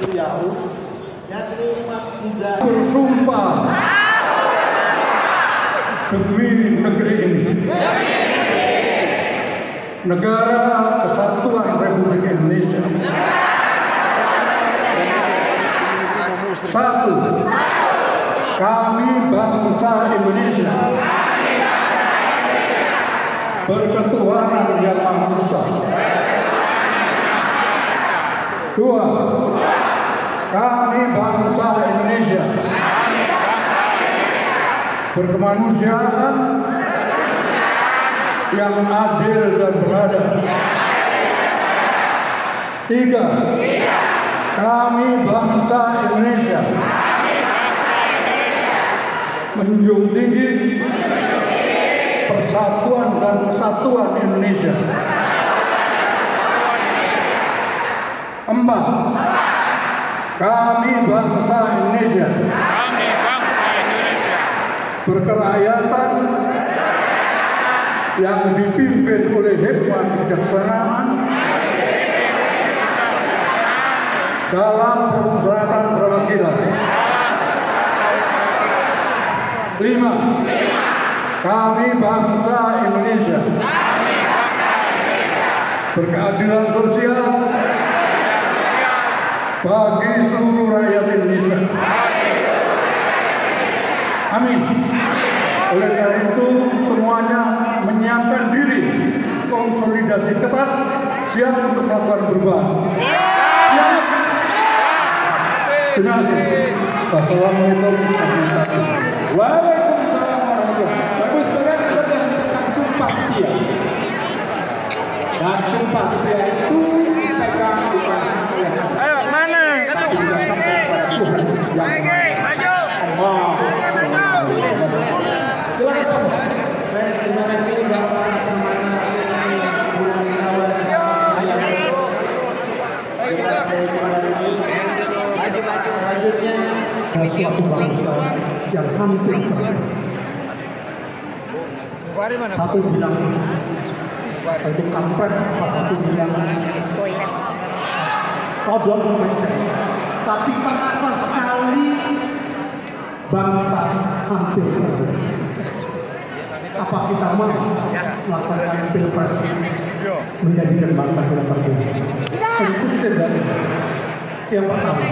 beliau yang umat muda bersumpah demi negeri ini, negara kesatuan Republik Indonesia. Satu, kami bangsa Indonesia berketuhanan yang Maha Esa. Dua, kami bangsa Indonesia berkemanusiaan yang adil dan beradab. Tiga, kami bangsa Indonesia menjunjung tinggi persatuan dan kesatuan Indonesia. Empat, kami bangsa Indonesia berkerakyatan yang dipimpin oleh hikmat kebijaksanaan dalam permusyawaratan perwakilan. Lima, kami bangsa Indonesia berkeadilan sosial bagi seluruh rakyat Indonesia. Amin. Oleh karena itu semuanya menyiapkan diri, konsolidasi ketat, siap untuk melakukan perubahan. Siap. Terima kasih. Wassalamualaikum warahmatullahi wabarakatuh. Waalaikumsalam warahmatullahi wabarakatuh. Bagus sekali kita melanjutkan sumpah setia. Dan sumpah setia itu dipegang bukan oleh Ayo mana? tapi juga sampai kepada Tuhan yang Maju. Allah. Silakan Pak. Baik, terima kasih Bapak Laksamana Bulan Gunawan. Selanjutnya Suatu bangsa yang hampir berakhir. Satu bilang itu kampret, satu bilang kodok, tapi terasa sekali bangsa hampir berakhir. Apa kita mau melaksanakan pilpres menjadikan bangsa kita berbeda? Tentu tidak. Yang pertama.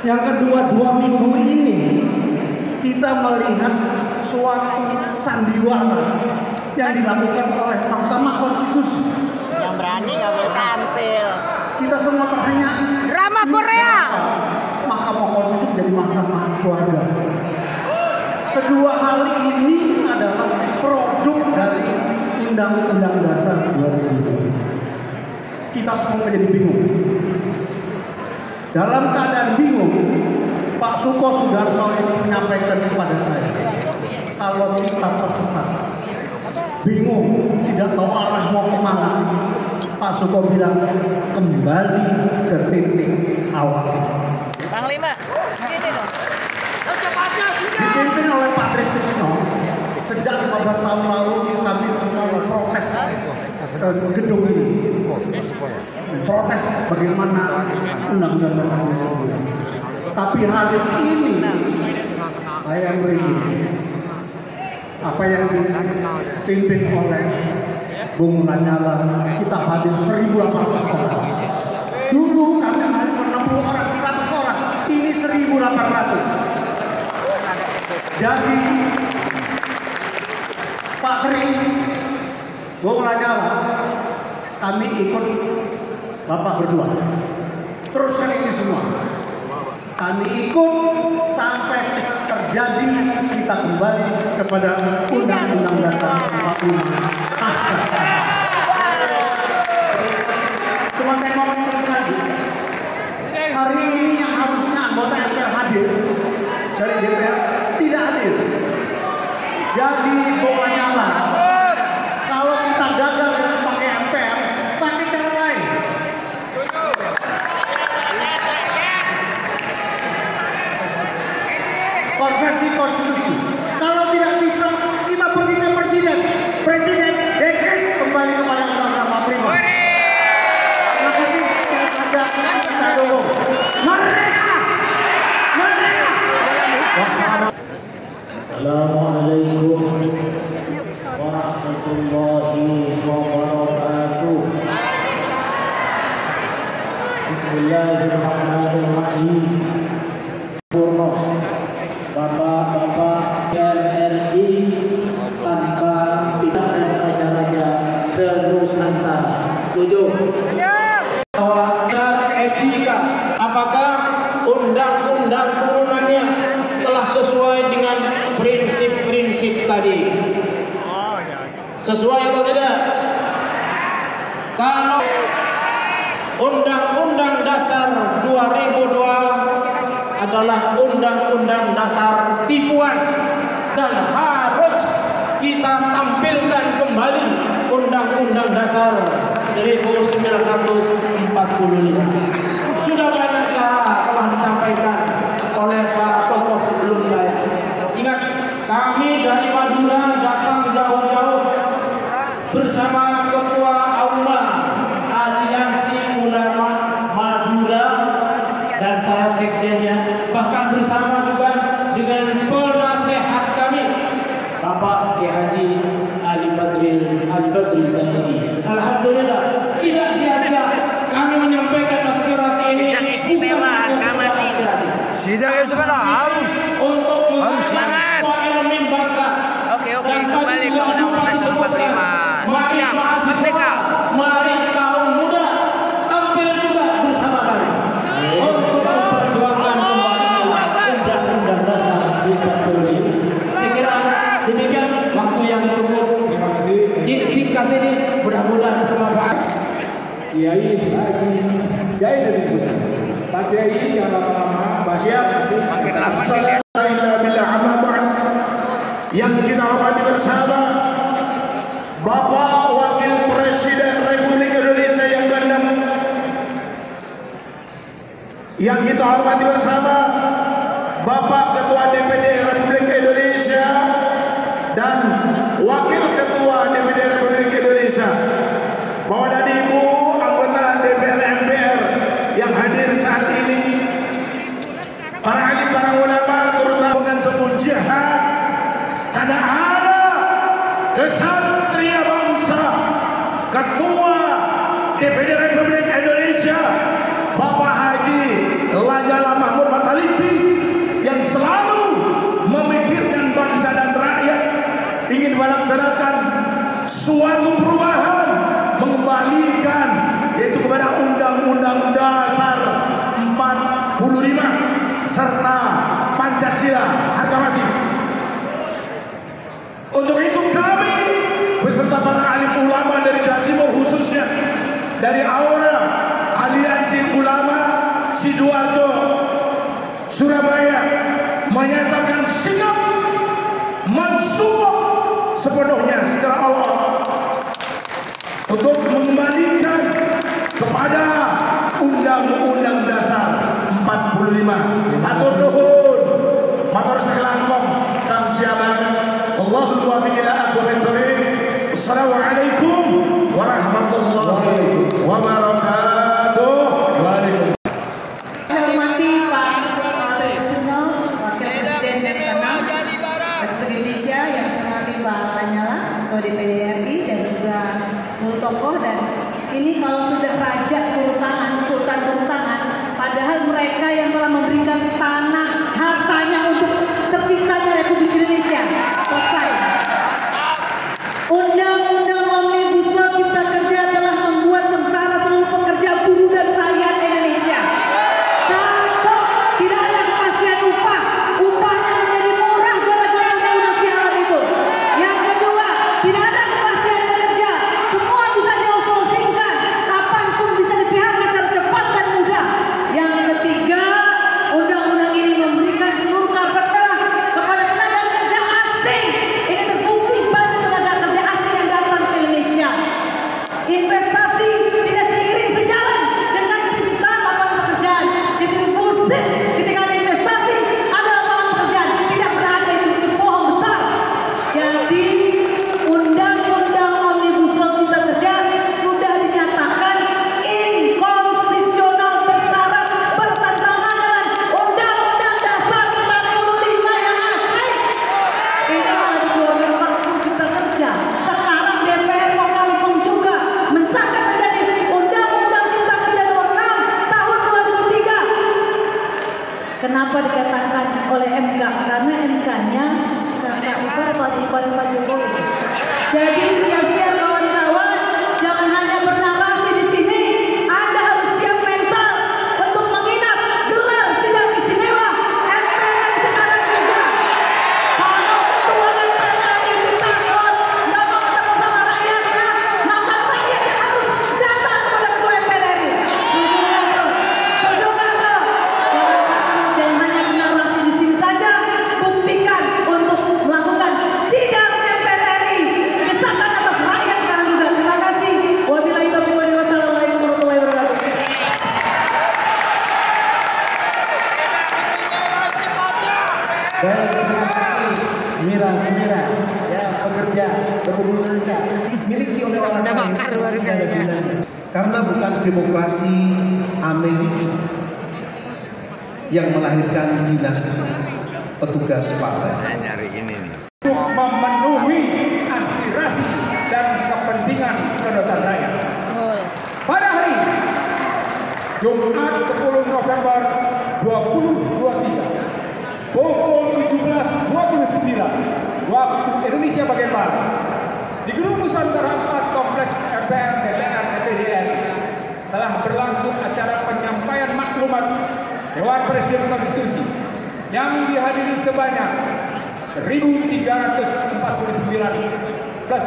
Yang kedua, 2 minggu ini kita melihat suatu sandiwara yang dilakukan oleh Mahkamah Konstitusi. Yang berani nggak boleh tampil. Kita semua terhenyak. Drama Korea. Mahkamah Konstitusi jadi mahkamah keluarga. Kedua hal ini adalah produk dari Undang-Undang Dasar 2000. Kita semua menjadi bingung. Dalam keadaan bingung, Pak Suko Sudarso ini menyampaikan kepada saya, kalau kita tersesat, bingung, tidak tahu arah mau kemana, Pak Suko bilang kembali ke titik awal. Panglima, sini dong. Dipimpin oleh Pak Tristisno, sejak 15 tahun lalu kami semua protes gedung ini. Protes bagaimana Undang-Undang Dasar 2000. Tapi hari ini saya merinding. Apa yang dipimpin oleh Bung Lanyala, kita hadir 1.800 orang. Dulu kami hadir 60 orang, 100 orang. Ini 1.800. Jadi Pak Tri, Bung Lanyala, kami ikut Bapak berdua. Teruskan ini semua. Kami ikut sampai terjadi kita kembali kepada Undang-Undang Dasar 45 pasca. Cuma saya mau terus lagi. Hari ini yang harusnya anggota MPR hadir dari DPR tidak hadir. Jadi Bung Lanyala, kalau kita gagal dengan pakai MPR, pakai cara lain. Konversi konstitusi. Kalau tidak bisa, kita pergi ke presiden. Presiden dekret kembali Bismillahirrahmanirrahim. Purno, Bapak-bapak RRI tanpa pihak dan raja-raja senusantara. Setuju? Etika, apakah undang-undang turunannya telah sesuai dengan prinsip-prinsip tadi? Sesuai atau tidak? Kalau Undang-Undang Dasar 2002 adalah Undang-Undang Dasar tipuan dan harus kita tampilkan kembali Undang-Undang Dasar 1945. Sudah banyak telah disampaikan oleh para tokoh sebelum saya. Ingat, kami dari Madura datang jauh-jauh bersama Ketua Aula Aliansi Ulama Madura dan saya sekjennya, bahkan bersama juga dengan penasehat kami Bapak Kiai Haji Ali Badri Zahiri. Alhamdulillah, tidak sia-sia kami menyampaikan aspirasi ini. Sidang istimewa Kamati. Sidang istimewa harus semangat. Semua elemen bangsa. Oke, kembali ke Undang-Undang 45. Siap, merdeka. Mari kaum muda tampil juga bersama kami untuk memperjuangkan kembali Undang-Undang Dasar 45. Saya kira demikian, waktu yang cukup. Terima kasih. Singkat ini mudah-mudahan bermanfaat. Kiai Haji Jai dari Pusat. Pak Kiai yang lama-lama Siap. Makin lama dilihat. Yang kita hormati bersama Bapak Wakil Presiden Republik Indonesia yang ke-6, yang kita hormati bersama Bapak Ketua DPD Republik Indonesia dan Wakil Ketua DPD Republik Indonesia, Bapak dan Ibu anggota DPR MPR yang hadir saat ini, para alim, para ulama, terutama bukan satu jihad, karena ada kesatria bangsa, Ketua DPD Republik Indonesia Bapak Haji Lanyala Mahmud Mataliti, yang selalu memikirkan bangsa dan rakyat, ingin melaksanakan suatu perubahan, mengembalikan yaitu kepada Undang-Undang Dasar 45 serta Pancasila harga mati. Untuk itu kami beserta para alim ulama dari Jawa Timur, khususnya dari Aura Aliansi Ulama Sidoarjo Surabaya, menyatakan sikap mensupport sepenuhnya secara Allah untuk mengembalikan kepada Undang-Undang Dasar 45. Hatur nuhun, matur selangkong kang siaban. Allahul muwaffiq ila aqwamit thoriq. Assalamualaikum warahmatullahi wabarakatuh. Saya hormati Pak Trisno, Wakil Presiden yang ke-6 Republik Indonesia, yang saya hormati Pak Lanyala, Ketua DPD RI, dan juga seluruh tokoh. Dan ini kalau sudah raja turun tangan, sultan turun tangan, padahal mereka yang telah memberikan tanah hartanya untuk terciptanya Republik Indonesia. Selesai. Undang-Undang Omnibus Law Cipta Kerja telah membuat sengsara seluruh pekerja, buruh, dan rakyat Indonesia. Satu, tidak ada kepastian upah. Upahnya menjadi murah gara-gara undang-undang siaran itu. Yang kedua, tidak ada kepastian pekerja. Semua bisa di-outsourcingkan, kapanpun bisa di-PHK secara cepat dan mudah. Yang ketiga, undang-undang ini memberikan seluruh karpet merah kepada tenaga kerja asing. oleh MK karena MK-nya kakak ipar Pak Jokowi. Jadi siap-siap kawan-kawan, jangan hanya bernarasi di sini, Anda harus siap mental untuk menginap gelar sidang istimewa MPR sekarang juga. Kalau ketua MPR itu takut nggak mau ketemu sama rakyatnya, maka rakyat yang harus datang kepada ketua MPR RI. Setuju nggak tuh? Setuju nggak tuh? Jangan hanya bernarasi di sini saja, buktikan untuk melakukan sidang MPR RI. Desakan atas rakyat sekarang juga. Terima kasih. Wabillahi taufiq wal hidayah. Wassalamualaikum warahmatullahi wabarakatuh. Baik, terima kasih Semira ya, pekerja berhubung Indonesia dimiliki oleh orang lain tidak ada gunanya. Karena bukan demokrasi Amerika yang melahirkan dinasti petugas partai. Nyari ini nih. Untuk memenuhi aspirasi dan kepentingan kedaulatan rakyat. Pada hari Jumat 10 November 2023 pukul 17.29 waktu Indonesia bagian Barat di Gedung Nusantara 4 Kompleks MPR DPR DPD RI telah berlangsung acara penyampaian maklumat Dewan Presiden Konstitusi yang dihadiri sebanyak 1.349 plus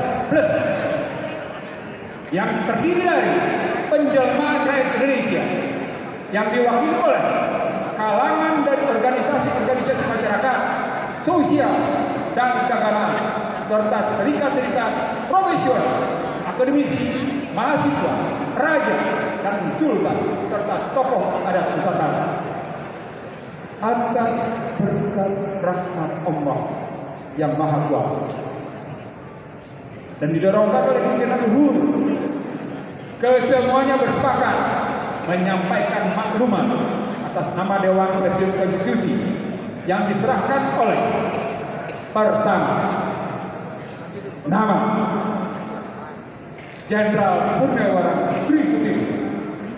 yang terdiri dari penjelmaan rakyat Indonesia yang diwakili oleh kalangan dari organisasi-organisasi masyarakat, sosial, dan keagamaan, serta serikat-serikat profesional, akademisi, mahasiswa, raja, dan sultan, serta tokoh adat Nusantara. Atas berkat rahmat Allah yang Maha Kuasa dan didorongkan oleh pimpinan luhur, kesemuanya bersepakat menyampaikan maklumat atas nama Dewan Presiden Konstitusi yang diserahkan oleh pertama nama Jenderal Purnawirawan Trisutisno,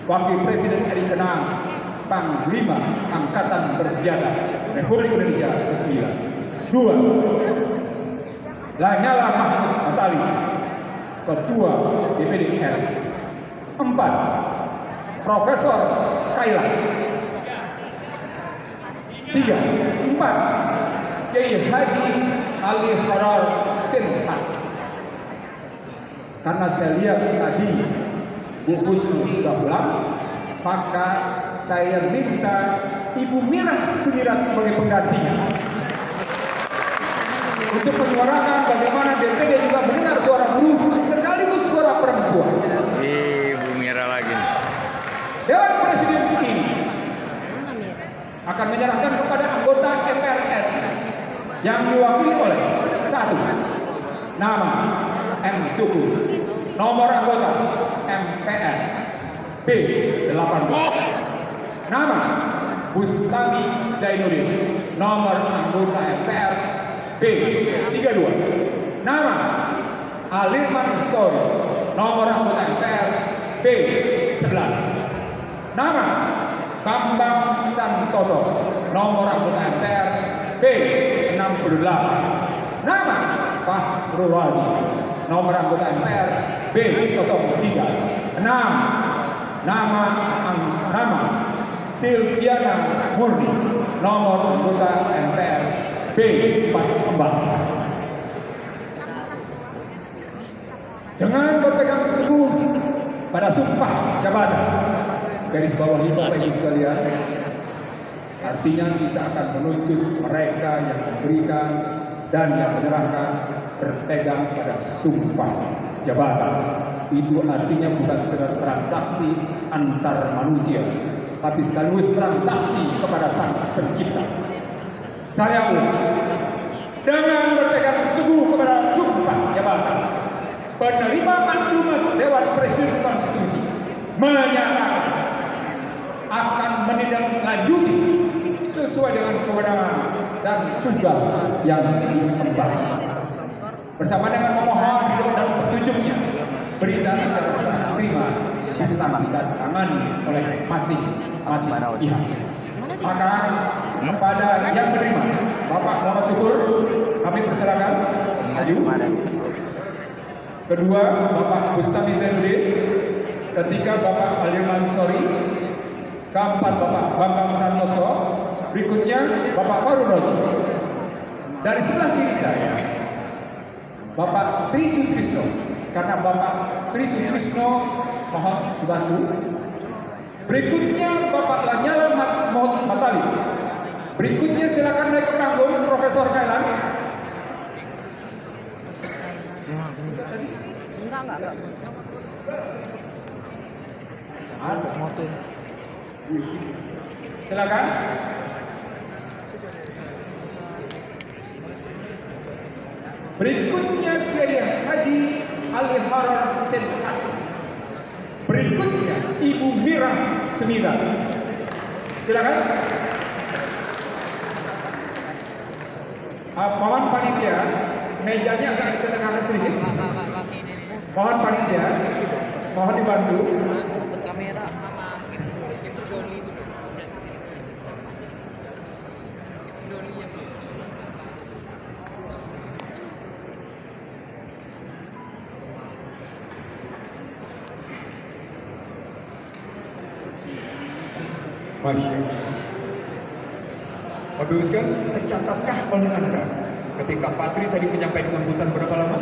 Wakil Presiden RI ke-6, Panglima Angkatan Bersenjata Republik Indonesia ke-9. 2. Lanyala Mahmud Matalin, Ketua DPD RI. 4. Profesor Kailan. 4. Kiai Haji Ali Harar Sinhaj. Karena saya lihat tadi Bu Husnu sudah pulang, maka saya minta Ibu Mirah Sumirat sebagai penggantinya untuk menyuarakan bagaimana DPD juga mendengar suara buruh sekaligus suara perempuan. Ibu Mira lagi. Dewan Presiden ini akan menyerahkan kepada anggota MPR RI yang diwakili oleh 1. Nama M. Suku, nomor anggota MPR B18. Nama Bustami Zainuddin, nomor anggota MPR B32. Nama Alirman Sori, nomor anggota MPR B11. Nama Bambang Santoso, nomor anggota MPR B68. Nama Fahrul Razi, nomor anggota MPR B03. 6. Nama Silviana Murni, nomor anggota MPR B44. Dengan berpegang teguh pada sumpah jabatan, garis bawahi Bapak Ibu sekalian, artinya kita akan menuntut mereka yang memberikan dan yang menyerahkan berpegang pada sumpah jabatan. Itu artinya bukan sekedar transaksi antar manusia, tapi sekaligus transaksi kepada Sang Pencipta. Saya dengan berpegang teguh kepada sumpah jabatan, penerima maklumat Dewan Presiden Konstitusi menyatakan akan menindaklanjuti sesuai dengan kewenangan dan tugas yang diemban. Bersama dengan memohon ridho dan petunjuknya, berita acara serah terima ditandatangani oleh masing-masing pihak. Maka kepada yang menerima. Bapak Muhammad Syukur, kami persilakan maju. Kedua, Bapak Bustami Zainuddin. Ketiga, Bapak Alirman Sori. Keempat, Bapak Bambang Santoso. Berikutnya, Bapak Farul Roji. Dari sebelah kiri saya, Bapak Tri Sutrisno. Karena Bapak Tri Sutrisno mohon dibantu. Berikutnya Bapak Lanyala Matali. Berikutnya silakan naik ke panggung Profesor Kailan. Enggak. Ada motor. Silakan. Berikutnya Kiai Haji Ali Harar Senhas. Berikutnya Ibu Mirah Semira. Silakan. Mohon panitia, mejanya agak diketengahkan sedikit. Mohon panitia, mohon dibantu. Masya Allah. Bapak Ibu sekalian, tercatatkah oleh Anda ketika Pak Tri tadi menyampaikan sambutan berapa lama?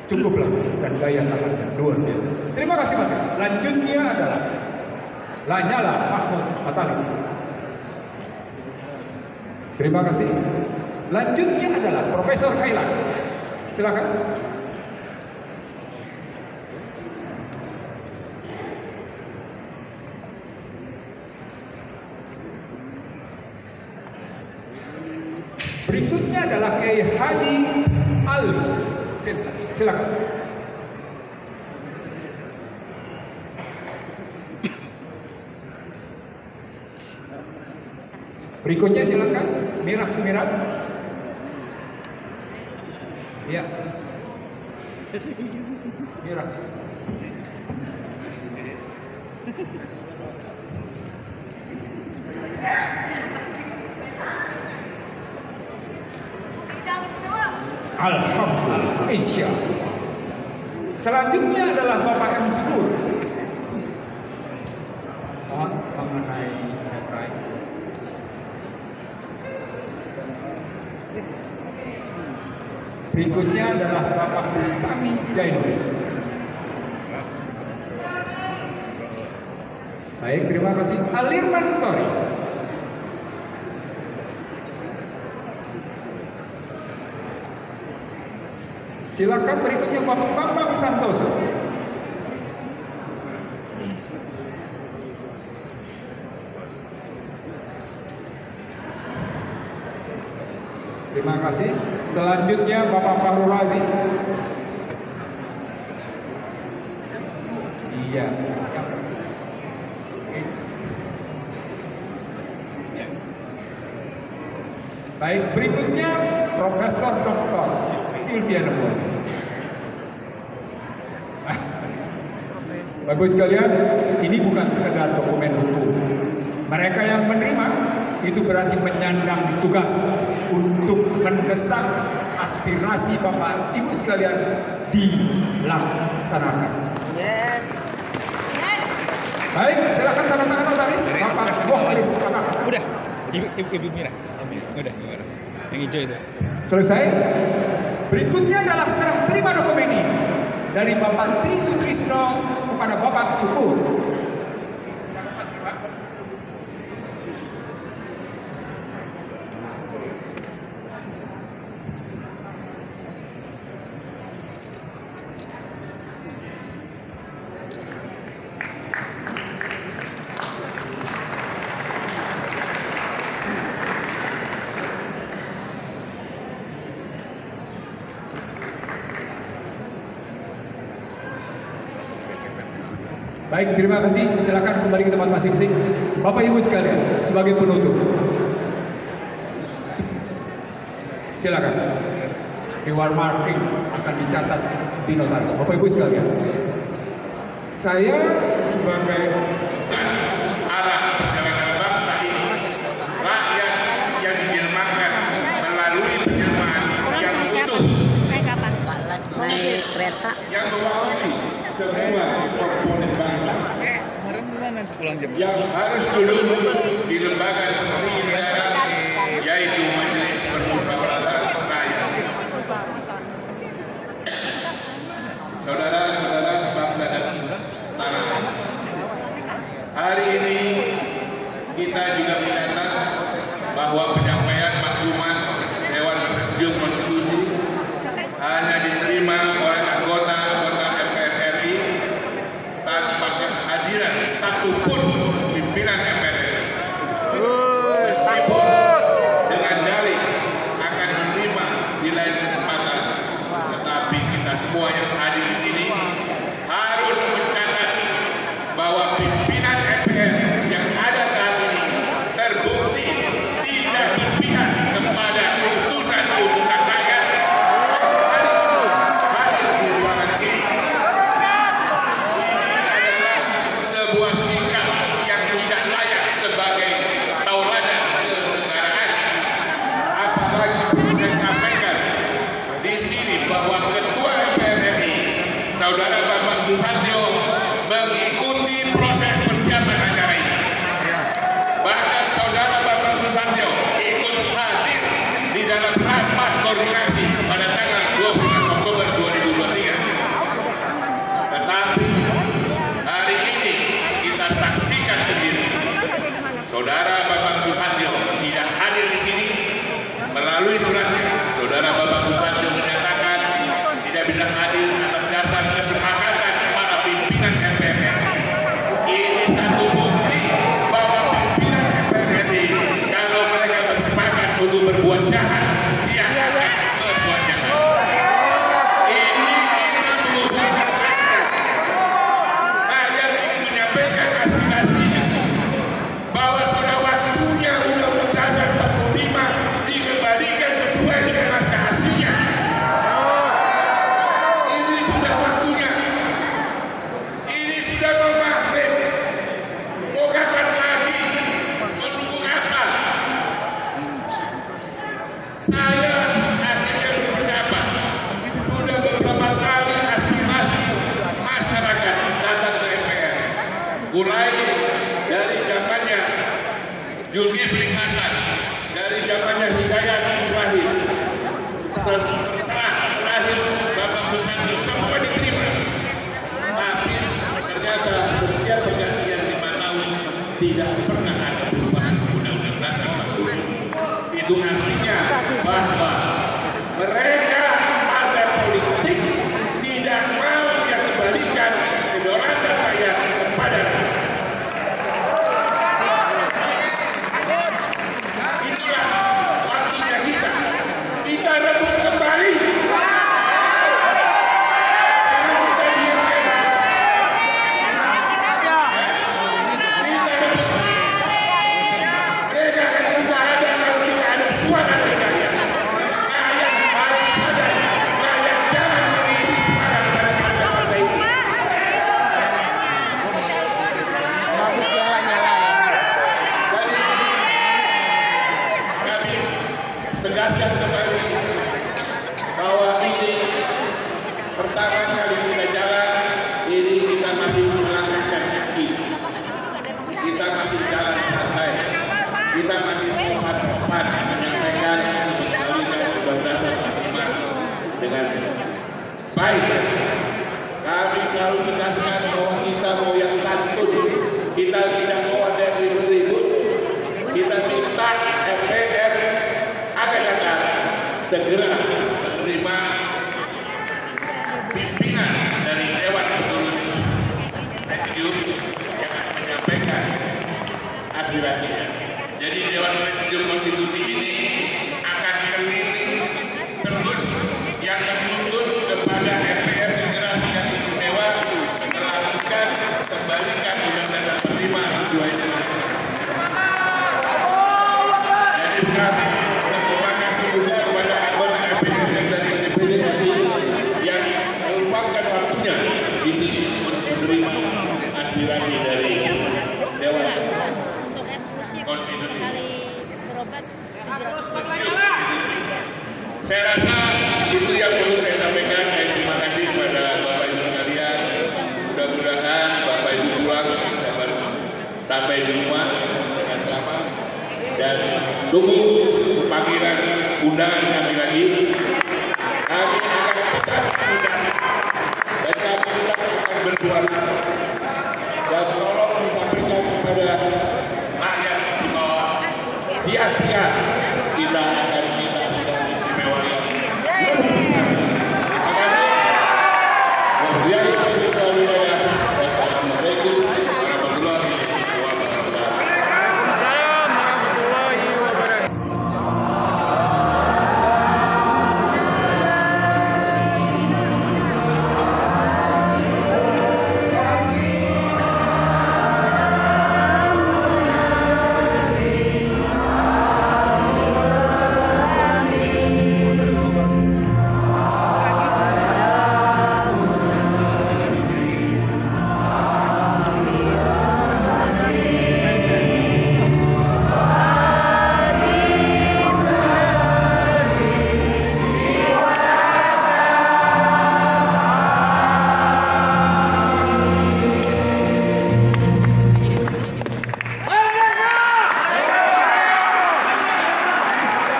Cukuplah, dan daya tahannya luar biasa. Terima kasih Pak Tri. Lanjutnya adalah Lanyala Mahmud Matali. Terima kasih. Lanjutnya adalah Profesor Kailan. Silakan. Berikutnya adalah Kiai Haji Ali Senhas. Silakan. Berikutnya silakan Mirah Semira. Ya. Mirah Semira. Alhamdulillah, insya Allah. Selanjutnya adalah Bapak M. Syukur. Mohon mengenai metrai. Berikutnya adalah Bapak Bustami Zainuddin. Baik, terima kasih. Alirman Sori. Silakan berikutnya Bapak Bambang Santoso. Terima kasih. Selanjutnya Bapak Fahrul Razi. Iya. Baik, berikutnya Profesor Dr. Silviana Muhammad. Bapak sekalian, ini bukan sekedar dokumen hukum. Mereka yang menerima itu berarti menyandang tugas untuk mendesak aspirasi Bapak Ibu sekalian dilaksanakan. Yes. Baik, silakan tanda tangan notaris Bapak Muhlis Fatah. Udah, Ibu Mira. Udah. Yang hijau itu. Selesai. Berikutnya adalah serah terima dokumen ini dari Bapak Tri Sutrisno kepada Bapak Syukur. Silakan Mas Pak. Baik, terima kasih. Silakan kembali ke tempat masing-masing. Bapak Ibu sekalian, sebagai penutup, silakan. Reward marking akan dicatat di notaris. Bapak Ibu sekalian, saya sebagai arah perjalanan bangsa ini kereta yang mewakili semua komponen bangsa yang harus duduk di lembaga tertinggi negara, yaitu Majelis Permusyawaratan Rakyat. Saudara-saudara sebangsa dan setanah air, hari ini kita juga mencatat bahwa penyampaian maklumat Dewan Presidium Konstitusi hanya diterima oleh anggota-anggota MPR RI tanpa kehadiran satupun pimpinan MPR RI. Meskipun dengan dalih akan menerima di lain kesempatan, tetapi kita semua yang hadir di sini harus mencatat bahwa pimpinan MPR yang ada saat ini terbukti tidak berpihak kepada utusan-utusan rakyat hadir di ruangan ini. Ini adalah sebuah sikap yang tidak layak sebagai tauladan kenegaraan. Apalagi perlu saya sampaikan di sini bahwa Ketua MPR RI, Saudara Bambang Susatyo, mengikuti proses persiapan acara ini. Bahkan Saudara Bambang Susatyo ikut hadir di dalam rapat koordinasi pada tanggal 26 Oktober 2023. Tetapi hari ini kita saksikan sendiri, Saudara Bambang Susatyo tidak hadir di sini. Melalui suratnya, Saudara Bambang Susatyo menyatakan tidak bisa hadir atas dasar kesepakatan para pimpinan MPR RI. Ini satu bukti bahwa pimpinan MPR RI, kalau mereka bersepakat untuk berbuat jahat, dia akan berbuat jahat. Ini kita mengusulkan rakyat. Rakyat ingin menyampaikan aspirasinya bahwa sudah waktunya Undang-Undang Dasar 45 dikembalikan sesuai dengan naskah aslinya. Ini sudah waktunya. Ini sudah mau maghrib. Mau kapan lagi? Menunggu apa? Saya akhirnya berpendapat, sudah beberapa kali aspirasi masyarakat datang ke MPR, mulai dari zamannya Zulkifli Hasan, dari zamannya Hidayat Nurwahid, terserah terakhir Bambang Susatyo, semua diterima. Tapi ternyata setiap pergantian 5 tahun tidak pernah ada perubahan Undang-Undang Dasar 45. Itu artinya bahwa mereka partai politik tidak mau dia kembalikan kedaulatan rakyat kepada rakyat. Itulah waktunya kita rebut kembali. Jangan kita diamkan. Kita rebut. Mereka akan tidak ada kalau tidak ada suara dari rakyat. Rakyat harus sadar. Rakyat jangan memberi suara kepada partai-partai ini. bagus nyala-nyala ya. Jadi kami tegaskan kembali bahwa ini pertama kali kita jalan, ini kita masih melangkahkan kaki, kita masih jalan santai, kita masih sopan menyampaikan untuk mengembalikan Undang-Undang Dasar 45 dengan baik. Kami selalu tegaskan bahwa kita mau yang santun, kita tidak mau ada yang ribut-ribut. Kita minta MPR akan datang segera menerima pimpinan dari Dewan Pengurus Presidium yang akan menyampaikan aspirasinya. Jadi Dewan Presidium Konstitusi ini akan keliling terus yang menuntut kepada MPR segera sidang istimewa melakukan kembalikan Undang-Undang Dasar 45 sesuai dengan konstitusi. Jadi kami berterima kasih juga kepada anggota MPR yang dari DPD RI yang meluangkan waktunya di sini untuk menerima aspirasi dari Dewan Konstitusi. Saya rasa itu yang perlu saya sampaikan. Saya terima kasih. kepada Bapak Ibu sekalian, mudah-mudahan Bapak Ibu pulang dapat sampai di rumah dengan selamat dan tunggu panggilan undangan kami lagi. Kami akan tetap undang dan kami tetap akan bersuara, dan tolong disampaikan kepada rakyat di bawah, siap-siap kita akan minta sidang istimewa yang lebih besar. Terima kasih. Wabillahi taufiq wal hidayah. Wassalamualaikum warahmatullahi wabarakatuh.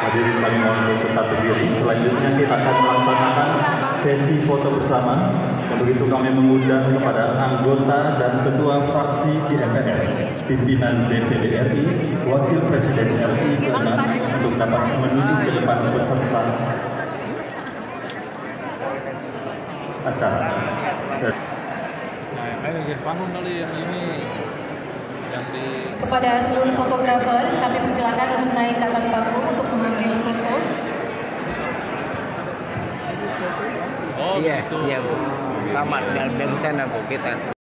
Hadirin kami mohon untuk tetap berdiri. Selanjutnya kita akan melaksanakan sesi foto bersama. Untuk itu kami mengundang kepada anggota dan ketua fraksi di DPR, pimpinan DPD RI, Wakil Presiden RI ke-6 untuk dapat menuju ke depan peserta acara. Kepada seluruh fotografer, kami persilakan untuk naik ke atas panggung untuk mengambil foto. Iya, Bu. Sama dengan desain aku kita.